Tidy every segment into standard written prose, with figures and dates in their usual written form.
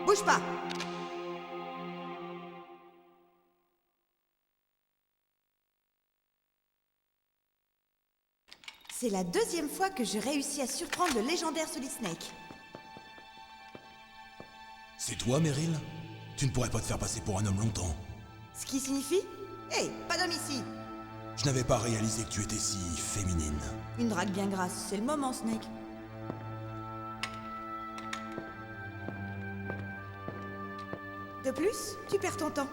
Bouge pas! C'est la deuxième fois que je réussis à surprendre le légendaire Solid Snake. C'est toi, Meryl? Tu ne pourrais pas te faire passer pour un homme longtemps. Ce qui signifie... Hey, pas d'homme ici! Je n'avais pas réalisé que tu étais si féminine. Une drague bien grasse, c'est le moment, Snake. De plus, tu perds ton temps.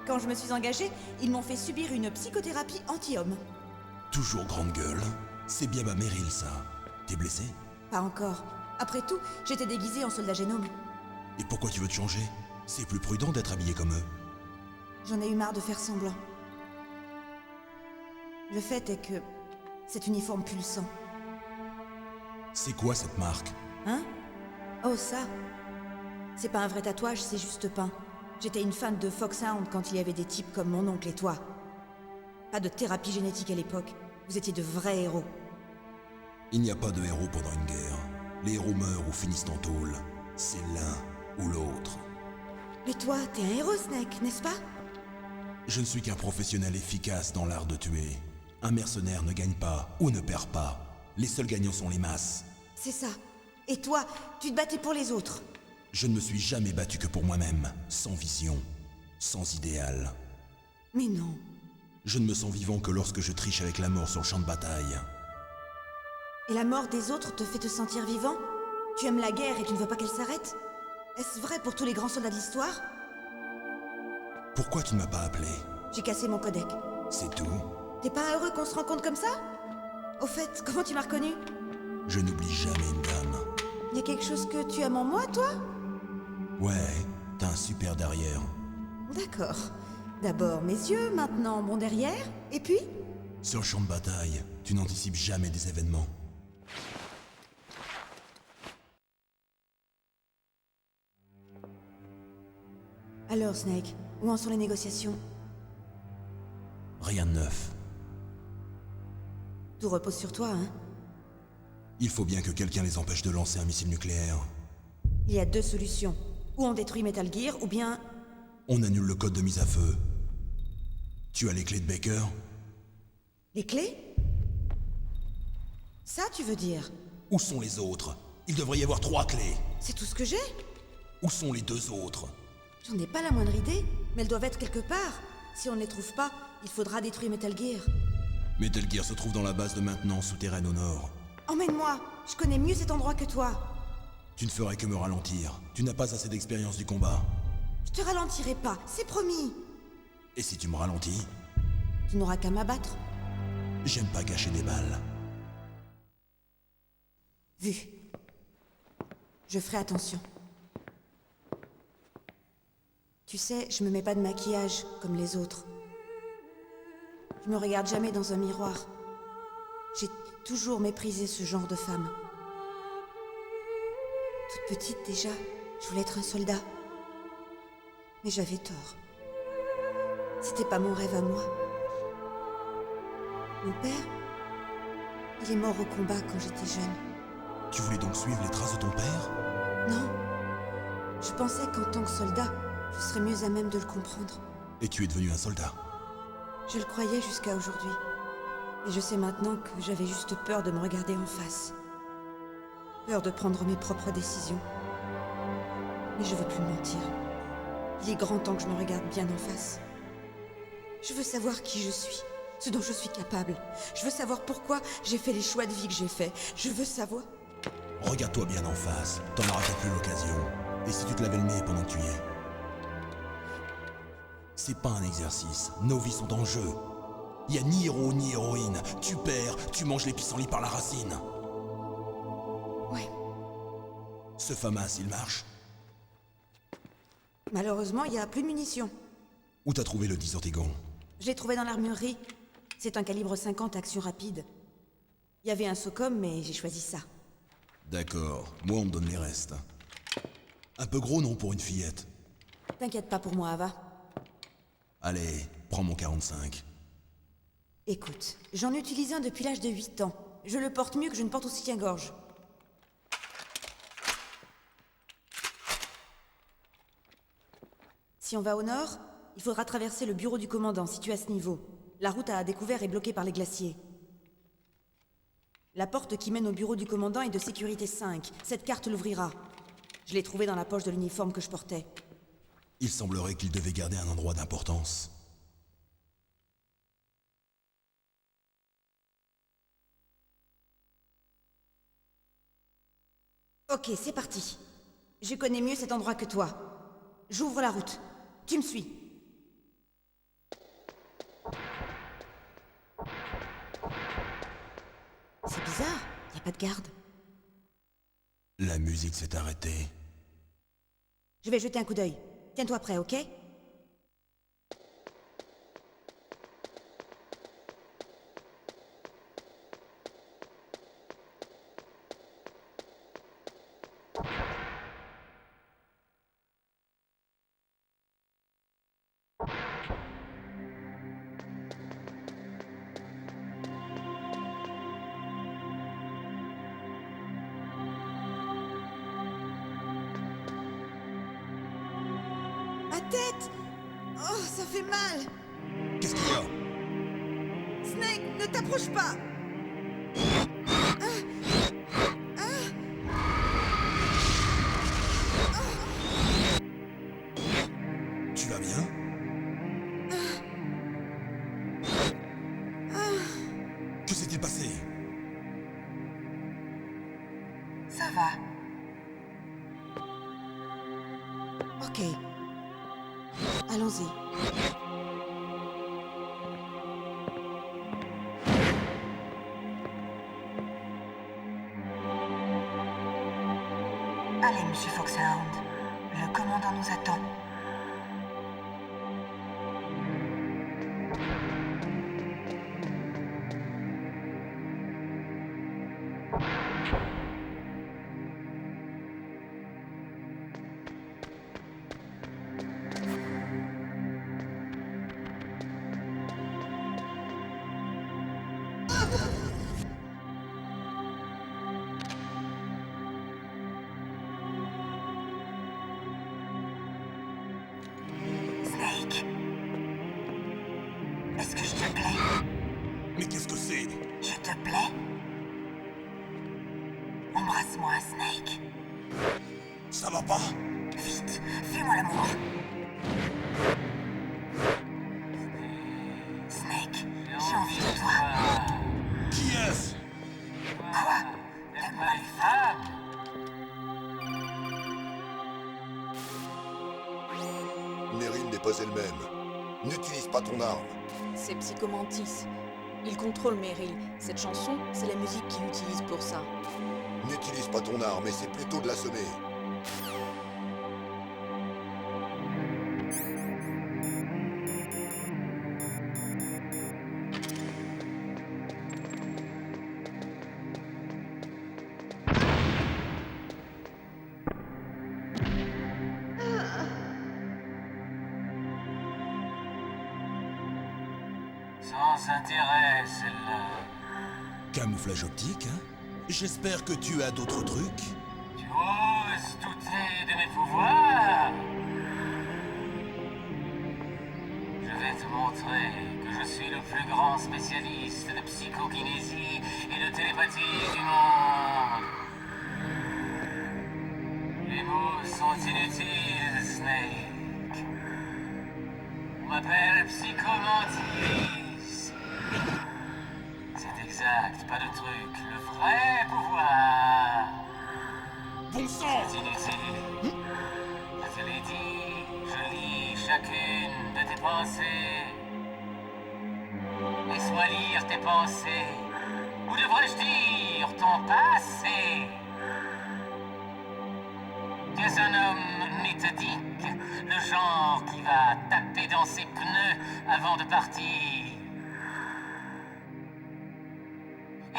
Quand je me suis engagée, ils m'ont fait subir une psychothérapie anti-homme. Toujours grande gueule. C'est bien ma Meryl, ça. T'es blessé? Pas encore. Après tout, j'étais déguisée en soldat génome. Et pourquoi tu veux te changer? C'est plus prudent d'être habillé comme eux. J'en ai eu marre de faire semblant. Le fait est que... cet uniforme pue le sang. C'est quoi cette marque? Hein? Oh, ça? C'est pas un vrai tatouage, c'est juste peint. J'étais une fan de Foxhound quand il y avait des types comme mon oncle et toi. Pas de thérapie génétique à l'époque. Vous étiez de vrais héros. Il n'y a pas de héros pendant une guerre. Les héros meurent ou finissent en tôle. C'est l'un ou l'autre. Mais toi, t'es un héros, Snake, n'est-ce pas? Je ne suis qu'un professionnel efficace dans l'art de tuer. Un mercenaire ne gagne pas ou ne perd pas. Les seuls gagnants sont les masses. C'est ça. Et toi, tu te battais pour les autres. Je ne me suis jamais battu que pour moi-même, sans vision, sans idéal. Mais non. Je ne me sens vivant que lorsque je triche avec la mort sur le champ de bataille. Et la mort des autres te fait te sentir vivant? Tu aimes la guerre et tu ne veux pas qu'elle s'arrête? Est-ce vrai pour tous les grands soldats de l'histoire? Pourquoi tu ne m'as pas appelé? J'ai cassé mon codec. C'est tout? T'es pas heureux qu'on se rencontre comme ça? Au fait, comment tu m'as reconnu? Je n'oublie jamais une dame. Y a quelque chose que tu aimes en moi, toi? Ouais, t'as un super derrière. D'accord. D'abord mes yeux, maintenant mon derrière, et puis? Sur le champ de bataille, tu n'anticipes jamais des événements. Alors, Snake, où en sont les négociations? Rien de neuf. Tout repose sur toi, hein? Il faut bien que quelqu'un les empêche de lancer un missile nucléaire. Il y a deux solutions. Ou on détruit Metal Gear, ou bien... On annule le code de mise à feu. Tu as les clés de Baker? Les clés? Ça, tu veux dire? Où sont les autres? Il devrait y avoir 3 clés. C'est tout ce que j'ai? Où sont les 2 autres? J'en ai pas la moindre idée, mais elles doivent être quelque part. Si on ne les trouve pas, il faudra détruire Metal Gear. Metal Gear se trouve dans la base de maintenance souterraine au nord. Emmène-moi, je connais mieux cet endroit que toi. Tu ne ferais que me ralentir. Tu n'as pas assez d'expérience du combat. Je te ralentirai pas, c'est promis. Et si tu me ralentis? Tu n'auras qu'à m'abattre. J'aime pas gâcher des balles. Vu. Je ferai attention. Tu sais, je me mets pas de maquillage comme les autres. Je me regarde jamais dans un miroir. J'ai toujours méprisé ce genre de femme. Toute petite déjà, je voulais être un soldat. Mais j'avais tort. C'était pas mon rêve à moi. Mon père, il est mort au combat quand j'étais jeune. Tu voulais donc suivre les traces de ton père? Non. Je pensais qu'en tant que soldat, je serais mieux à même de le comprendre. Et tu es devenu un soldat? Je le croyais jusqu'à aujourd'hui. Et je sais maintenant que j'avais juste peur de me regarder en face. Peur de prendre mes propres décisions. Mais je veux plus me mentir. Il est grand temps que je me regarde bien en face. Je veux savoir qui je suis. ce dont je suis capable. Je veux savoir pourquoi j'ai fait les choix de vie que j'ai faits. Je veux savoir... Regarde-toi bien en face, t'en auras peut-être plus l'occasion. Et si tu te lavais le nez pendant que tu y es? C'est pas un exercice, nos vies sont en jeu. Y a ni héros ni héroïne. Tu perds, tu manges les pissenlits par la racine. Ouais. Ce FAMAS, il marche? Malheureusement, il y a plus de munitions. Où t'as trouvé le 10 Ortegon? Je l'ai trouvé dans l'armurerie. C'est un calibre 50 action rapide. Il y avait un SOCOM, mais j'ai choisi ça. D'accord, moi on me donne les restes. Un peu gros non pour une fillette? T'inquiète pas pour moi, Ava. Allez, prends mon 45. Écoute, j'en utilise un depuis l'âge de 8 ans. Je le porte mieux que je ne porte au soutien-gorge. Si on va au nord, il faudra traverser le bureau du commandant, situé à ce niveau. La route à découvert est bloquée par les glaciers. La porte qui mène au bureau du commandant est de sécurité 5. Cette carte l'ouvrira. Je l'ai trouvée dans la poche de l'uniforme que je portais. Il semblerait qu'il devait garder un endroit d'importance. Ok, c'est parti. Je connais mieux cet endroit que toi. J'ouvre la route. Tu me suis. C'est bizarre, y a pas de garde. La musique s'est arrêtée. Je vais jeter un coup d'œil. Tiens-toi prêt, ok? Ma tête! Oh, ça fait mal! Qu'est-ce qu'il y a? Snake, ne t'approche pas! Tu vas bien? Que s'est-il passé? Ça va. Ok. Allons-y. Allez, Monsieur Foxhound. Le commandant nous attend. Snake. Est-ce que je te plais? Mais qu'est-ce que c'est? Je te plais? Embrasse-moi, Snake. Ça va pas? Vite, fais-moi l'amour. Snake, j'ai envie de toi. Qui est-ce? Quoi? T'aimes pas les femmes? Meryl n'est pas elle-même. N'utilise pas ton arme. C'est Psychomantis. Il contrôle Meryl. Cette chanson, c'est la musique qu'il utilise pour ça. N'utilise pas ton arme, essaie plutôt de l'assommer. Sans intérêt, celle-là. Camouflage optique, hein? J'espère que tu as d'autres trucs. Tu oses douter de mes pouvoirs? Je vais te montrer que je suis le plus grand spécialiste de psychokinésie et de télépathie du monde. Les mots sont inutiles, Snake. On m'appelle Psychomantis. C'est exact, pas de truc. Le vrai pouvoir. Bon sang! C'est inutile. Je te l'ai dit, je lis chacune de tes pensées. Laisse-moi lire tes pensées. Ou devrais-je dire ton passé? Tu es un homme méthodique, le genre qui va taper dans ses pneus avant de partir.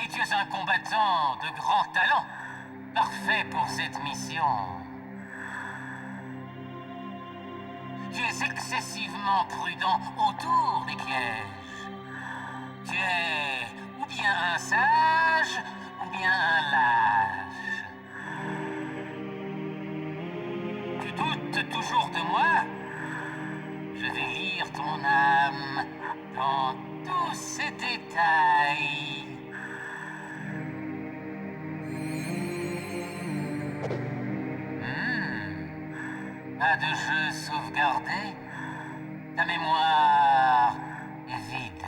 Et tu es un combattant de grand talent, parfait pour cette mission. Tu es excessivement prudent autour des pièges. Tu es ou bien un sage, ou bien un lâche. Tu doutes toujours de moi? Je vais lire ton âme dans tous ses détails. Pas de jeu sauvegardé? Ta mémoire est vide.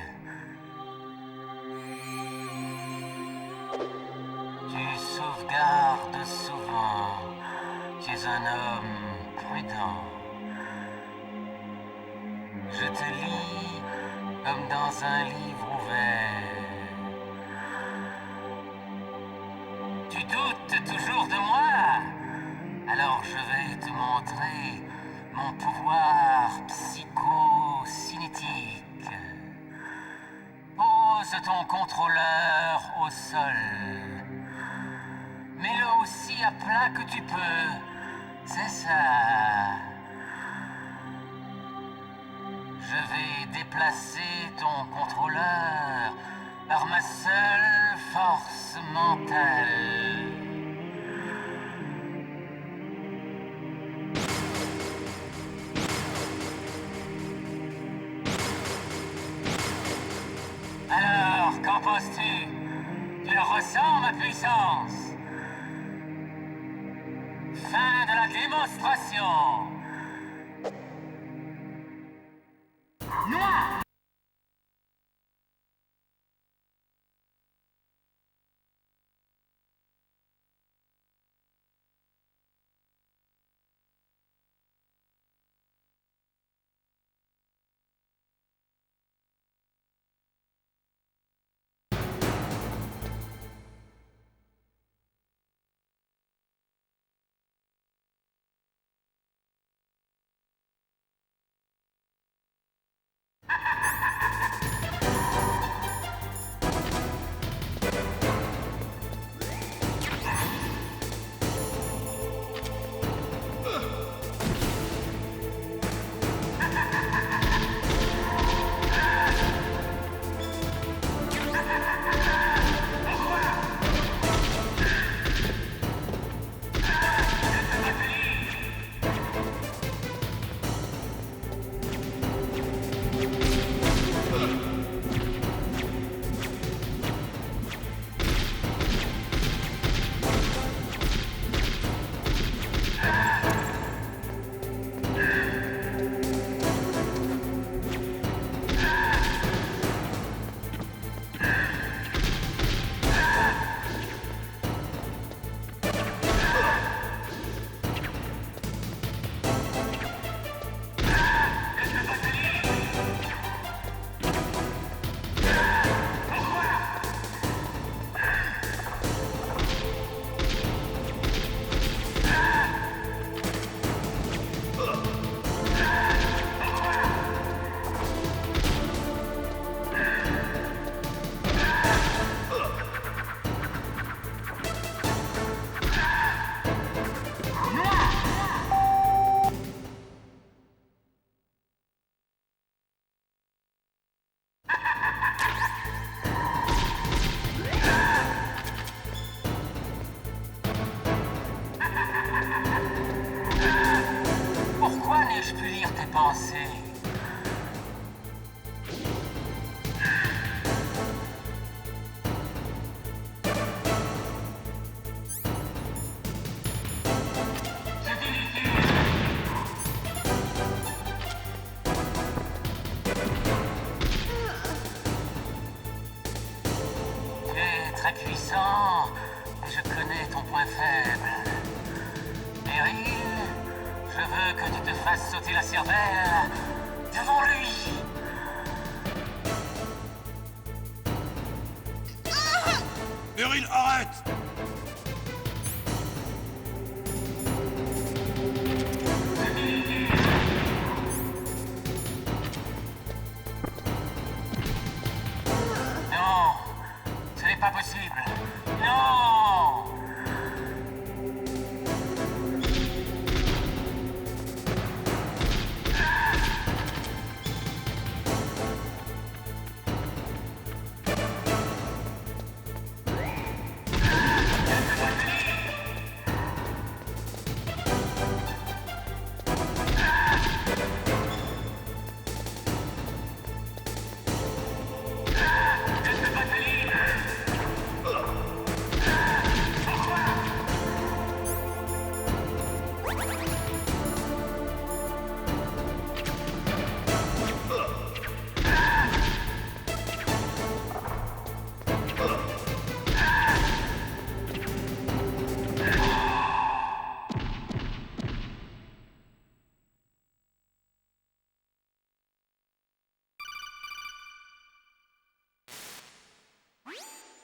Tu sauvegardes souvent. Tu es un homme prudent. Je te lis comme dans un livre ouvert. Tu doutes toujours de moi? Alors je vais te montrer mon pouvoir psychocinétique. Pose ton contrôleur au sol. Mets-le aussi à plat que tu peux. C'est ça. Je vais déplacer ton contrôleur par ma seule force mentale. Alors, qu'en penses-tu? Tu le ressens, ma puissance? Fin de la démonstration! Noir! puissant, mais je connais ton point faible. Meryl, je veux que tu te fasses sauter la cervelle devant lui. Meryl, arrête! Non, ce n'est pas possible. Non!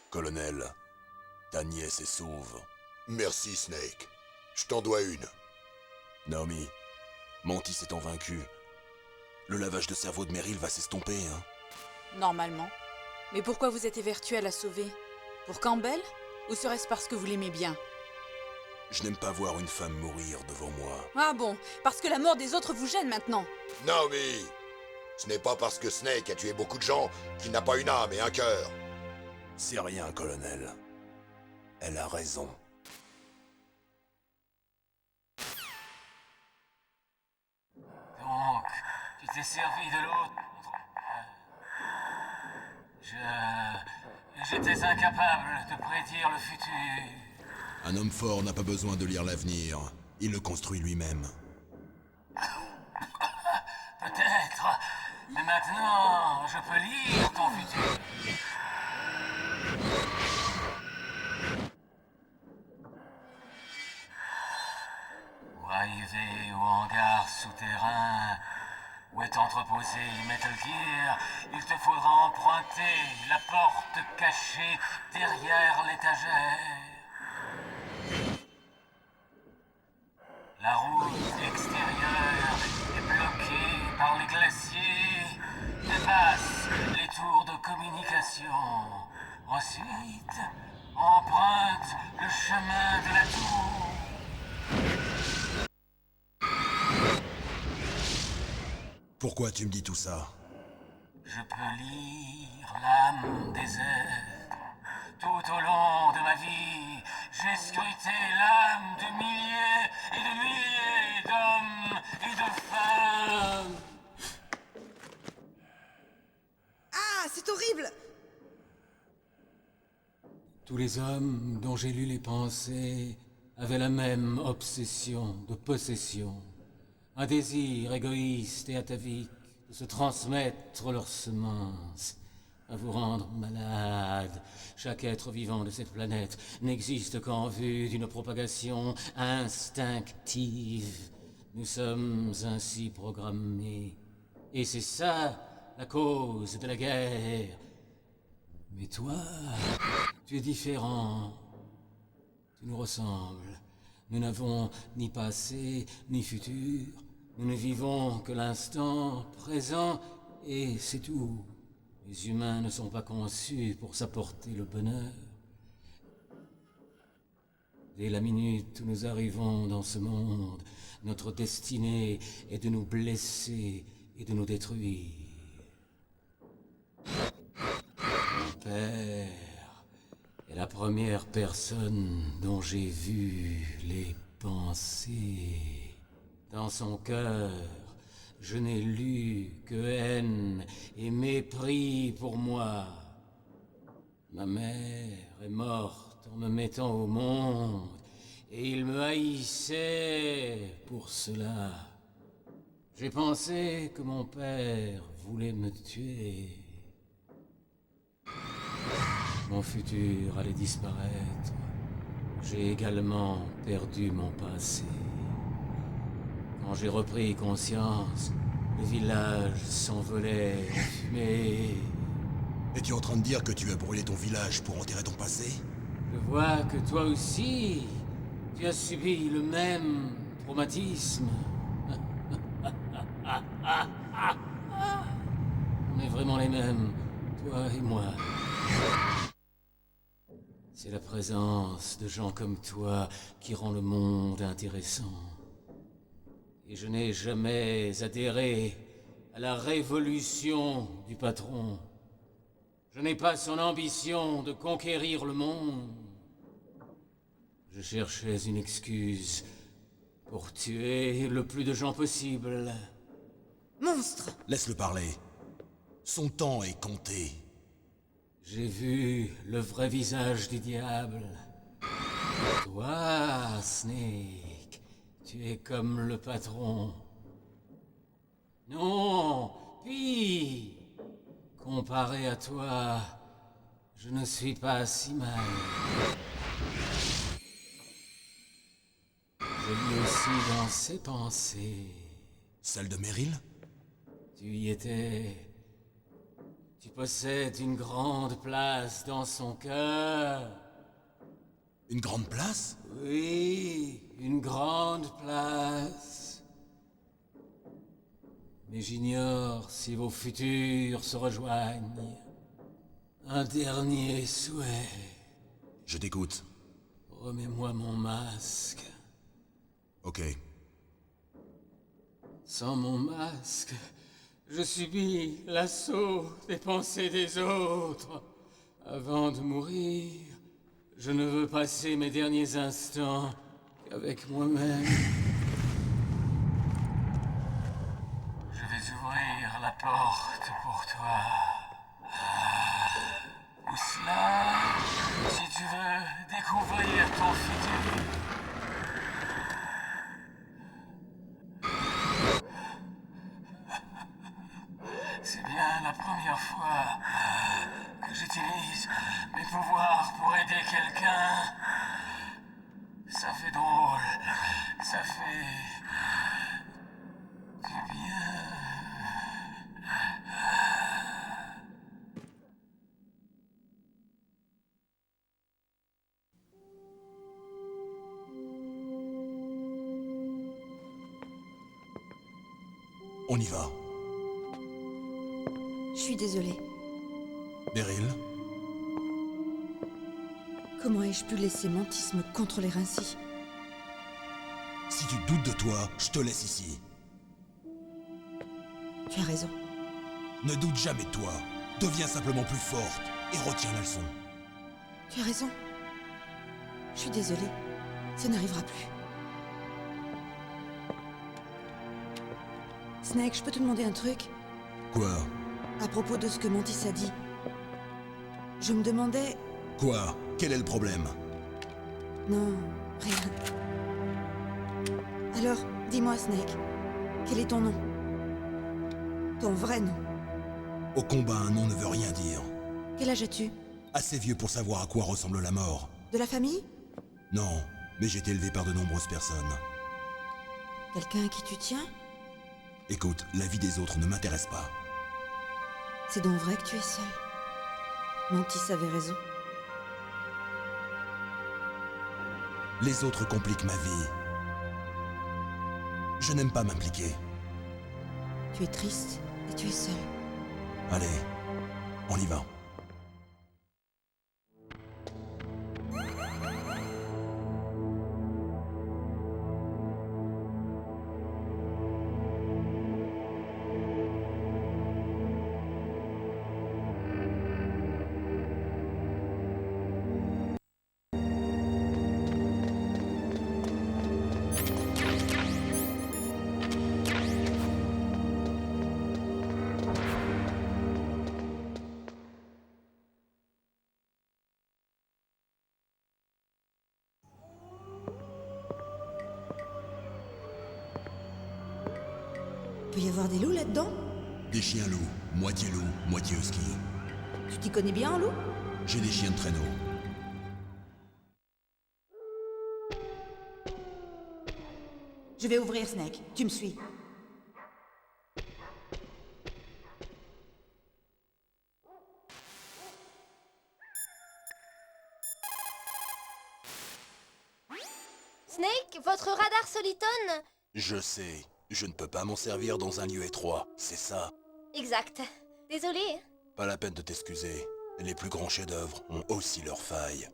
Colonel, ta nièce est sauve. Merci, Snake. Je t'en dois une. Naomi, Mantis étant vaincu, le lavage de cerveau de Meryl va s'estomper, hein? Normalement. Mais pourquoi vous êtes évertué à la sauver? Pour Campbell? Ou serait-ce parce que vous l'aimez bien? Je n'aime pas voir une femme mourir devant moi. Ah bon, parce que la mort des autres vous gêne maintenant. Naomi! Ce n'est pas parce que Snake a tué beaucoup de gens qu'il n'a pas une âme et un cœur. C'est rien, colonel. Elle a raison. Donc, tu t'es servi de l'autre. J'étais incapable de prédire le futur. Un homme fort n'a pas besoin de lire l'avenir. Il le construit lui-même. Peut-être, mais maintenant, je peux lire ton futur. Pour arriver au hangar souterrain où est entreposé Metal Gear, il te faudra emprunter la porte cachée derrière l'étagère. La route extérieure est bloquée par les glaciers. Dépasse les tours de communication. Ensuite, emprunte le chemin de la tour. Pourquoi tu me dis tout ça? Je peux lire l'âme des êtres. Tout au long de ma vie, j'ai scruté l'âme de milliers et de milliers d'hommes et de femmes. Ah, c'est horrible! Tous les hommes dont j'ai lu les pensées avaient la même obsession de possession. Un désir égoïste et atavique de se transmettre leurs semences, à vous rendre malade. Chaque être vivant de cette planète n'existe qu'en vue d'une propagation instinctive. Nous sommes ainsi programmés. Et c'est ça la cause de la guerre. Mais toi, tu es différent. Tu nous ressembles. Nous n'avons ni passé, ni futur. Nous ne vivons que l'instant présent, et c'est tout. Les humains ne sont pas conçus pour s'apporter le bonheur. Dès la minute où nous arrivons dans ce monde, notre destinée est de nous blesser et de nous détruire. Mon père est la première personne dont j'ai vu les pensées. Dans son cœur, je n'ai lu que haine et mépris pour moi. Ma mère est morte en me mettant au monde, et il me haïssait pour cela. J'ai pensé que mon père voulait me tuer. Mon futur allait disparaître. J'ai également perdu mon passé. Quand j'ai repris conscience, le village s'envolait en fumée. Es-tu en train de dire que tu as brûlé ton village pour enterrer ton passé? Je vois que toi aussi, tu as subi le même traumatisme. On est vraiment les mêmes, toi et moi. C'est la présence de gens comme toi qui rend le monde intéressant. Et je n'ai jamais adhéré à la révolution du patron. Je n'ai pas son ambition de conquérir le monde. Je cherchais une excuse pour tuer le plus de gens possible. Monstre! Laisse-le parler. Son temps est compté. J'ai vu le vrai visage du diable. Toi, Snake, tu es comme le patron. Non, pis, comparé à toi, je ne suis pas si mal. Je lis aussi dans ses pensées. Celle de Meryl? Tu y étais. Tu possèdes une grande place dans son cœur. Une grande place? Oui, une grande place. Mais j'ignore si vos futurs se rejoignent. Un dernier souhait. Je t'écoute. Remets-moi mon masque. Ok. Sans mon masque, je subis l'assaut des pensées des autres. Avant de mourir, je ne veux passer mes derniers instants qu'avec moi-même. Je vais ouvrir la porte pour toi. Pousse-la si tu veux découvrir ton futur. C'est bien la première fois que j'utilise mes pouvoirs pour aider quelqu'un. Ça fait drôle. Ça fait du bien. On y va. Je suis désolée. Meryl? Comment ai-je pu laisser Mantis me contrôler ainsi? Si tu doutes de toi, je te laisse ici. Tu as raison. Ne doute jamais de toi. Deviens simplement plus forte et retiens la leçon. Tu as raison. Je suis désolée. Ça n'arrivera plus. Snake, je peux te demander un truc? Quoi? À propos de ce que Mantis a dit. Je me demandais... Quoi? Quel est le problème? Non, rien. Alors, dis-moi, Snake, quel est ton nom? Ton vrai nom? Au combat, un nom ne veut rien dire. Quel âge as-tu? Assez vieux pour savoir à quoi ressemble la mort. De la famille? Non, mais j'ai été élevé par de nombreuses personnes. Quelqu'un à qui tu tiens? Écoute, la vie des autres ne m'intéresse pas. C'est donc vrai que tu es seul. Mantis avait raison. Les autres compliquent ma vie. Je n'aime pas m'impliquer. Tu es triste et tu es seul. Allez, on y va. Peut y avoir des loups là-dedans? Des chiens loups, moitié husky. Tu t'y connais bien en loup? J'ai des chiens de traîneau. Je vais ouvrir, Snake. Tu me suis. Snake, votre radar solitone? Je sais. Je ne peux pas m'en servir dans un lieu étroit. C'est ça. Exact. Désolé. Pas la peine de t'excuser. Les plus grands chefs-d'œuvre ont aussi leurs failles.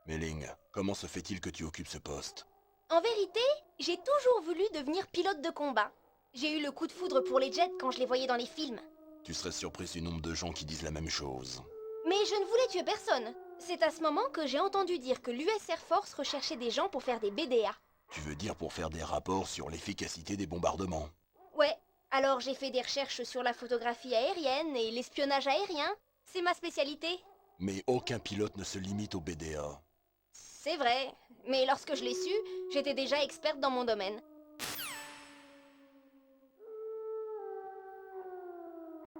Méling, comment se fait-il que tu occupes ce poste? En vérité, j'ai toujours voulu devenir pilote de combat. J'ai eu le coup de foudre pour les jets quand je les voyais dans les films. Tu serais surprise du nombre de gens qui disent la même chose. Mais je ne voulais tuer personne. C'est à ce moment que j'ai entendu dire que l'US Air Force recherchait des gens pour faire des BDA. Tu veux dire pour faire des rapports sur l'efficacité des bombardements? Ouais, alors j'ai fait des recherches sur la photographie aérienne et l'espionnage aérien. C'est ma spécialité. Mais aucun pilote ne se limite au BDA. C'est vrai, mais lorsque je l'ai su, j'étais déjà experte dans mon domaine.